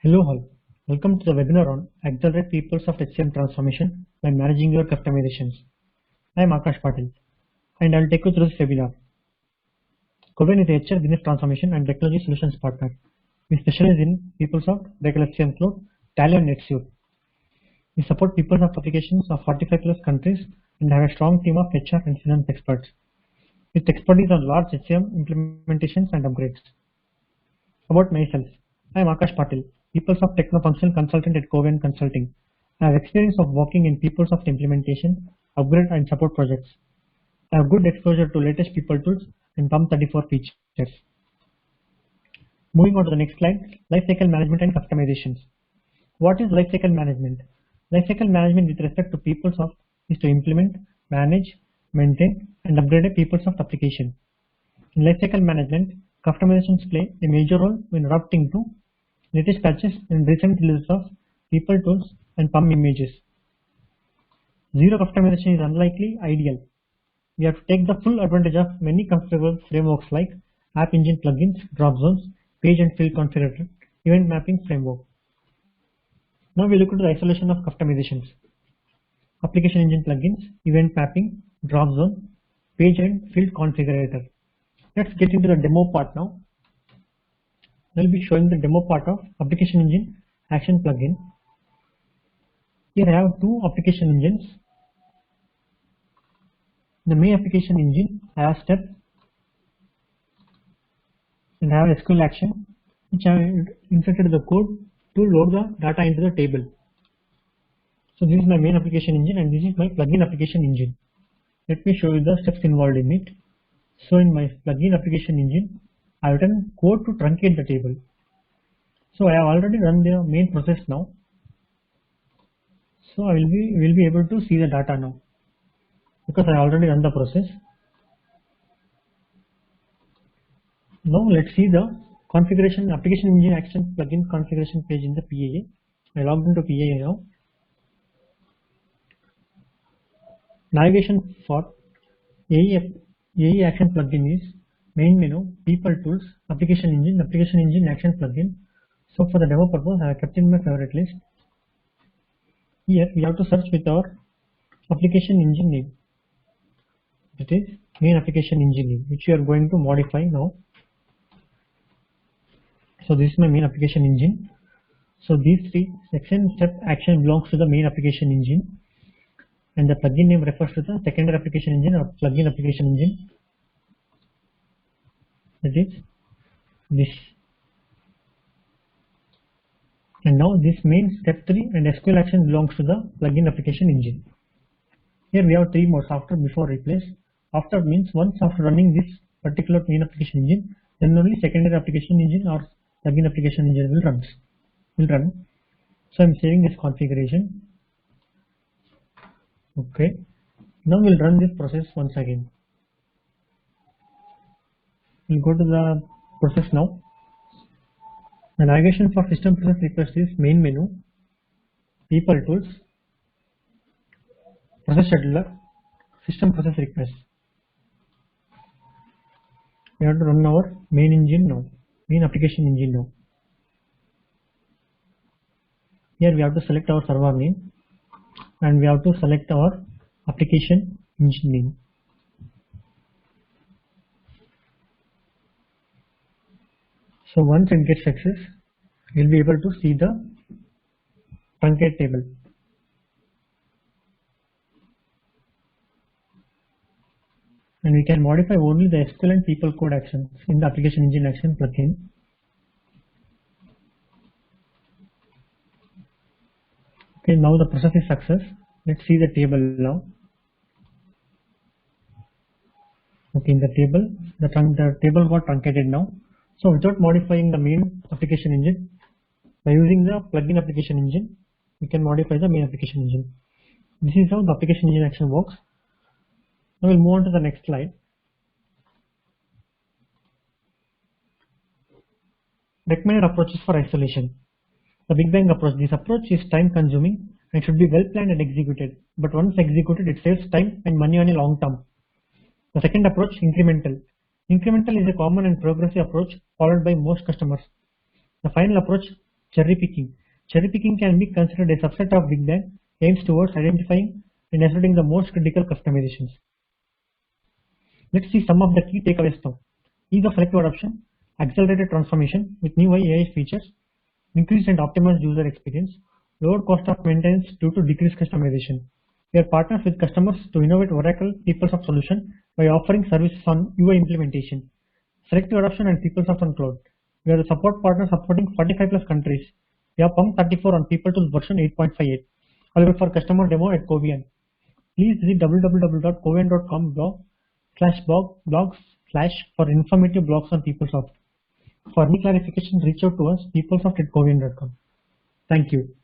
Hello all, welcome to the webinar on Accelerate PeopleSoft HCM Transformation by Managing Your Customizations. I am Akash Patil and I will take you through this webinar. Coven is a HR business transformation and technology solutions partner. We specialize in PeopleSoft, Oracle HCM Cloud, Tally and NetSuite. We support PeopleSoft applications of 45 plus countries and have a strong team of HR and finance experts with expertise on large HCM implementations and upgrades. About myself, I am Akash Patil, PeopleSoft Techno-Functional Consultant at Coven Consulting. I have experience of working in PeopleSoft implementation, upgrade and support projects. I have good exposure to latest people tools and PUM34 features. Moving on to the next slide, Lifecycle Management and Customizations. What is Lifecycle Management? Lifecycle Management with respect to PeopleSoft is to implement, manage, maintain and upgrade a PeopleSoft application. In Lifecycle Management, customizations play a major role when adapting to latest patches and recent releases of people tools and PUM images. Zero customization is unlikely ideal. We have to take the full advantage of many configurable frameworks like App Engine plugins, drop zones, page and field configurator, event mapping framework. Now we look into the isolation of customizations. Application Engine plugins, event mapping, drop zone, page and field configurator. Let's get into the demo part now. I will be showing the demo part of Application Engine Action plugin. Here I have two application engines. In the main application engine, I have step and I have SQL action, which I have inserted the code to load the data into the table. So this is my main application engine and this is my plugin application engine. Let me show you the steps involved in it. So in my plugin application engine, I have written code to truncate the table. So I have already run the main process now. So I will be able to see the data now because I already run the process. Now let's see the configuration application engine action plugin configuration page in the PAA. I logged into PAA now. Navigation for AE action plugin is main menu, people tools, application engine action plugin. So for the demo purpose, I have kept in my favorite list. Here we have to search with our application engine name. That is main application engine name, which we are going to modify now. So this is my main application engine. So these three section step action belongs to the main application engine, and the plugin name refers to the secondary application engine or plugin application engine. That is this. And now this main step 3 and SQL action belongs to the plugin application engine. Here we have three modes: after, before, replace. After means once after running this particular main application engine, then only secondary application engine or plugin application engine will run. So I'm saving this configuration. Okay. Now we'll run this process once again. We'll go to the process now. The navigation for system process request is main menu, people tools, process scheduler, system process request. We have to run our main engine now, main application engine now. Here we have to select our server name and we have to select our application engine name. So once it gets access, we'll be able to see the truncate table. And we can modify only the SQL and people code actions in the application engine action plugin. Okay, now the process is success. Let's see the table now. Okay, in the table, the table got truncated now. So without modifying the main application engine, by using the plugin application engine, we can modify the main application engine. This is how the application engine action works. Now we'll move on to the next slide. Recommended approaches for isolation. The Big Bang approach. This approach is time consuming and should be well planned and executed. But once executed, it saves time and money on a long term. The second approach, incremental. Incremental is a common and progressive approach followed by most customers. The final approach, Cherry picking. Cherry picking can be considered a subset of Big Bang, aims towards identifying and asserting the most critical customizations. Let's see some of the key takeaways now. Ease of selective adoption, accelerated transformation with new AI features, increased and optimized user experience, lower cost of maintenance due to decreased customization. We are partners with customers to innovate Oracle PeopleSoft solution by offering services on UI implementation, selective adoption and PeopleSoft on cloud. We are the support partner supporting 45 plus countries. We have Pump 34 on PeopleTools version 8.58. Available for customer demo at Covian. Please visit www.covian.com blogs for informative blogs on PeopleSoft. For any clarification, reach out to us, peoplesoft@covian.com. Thank you.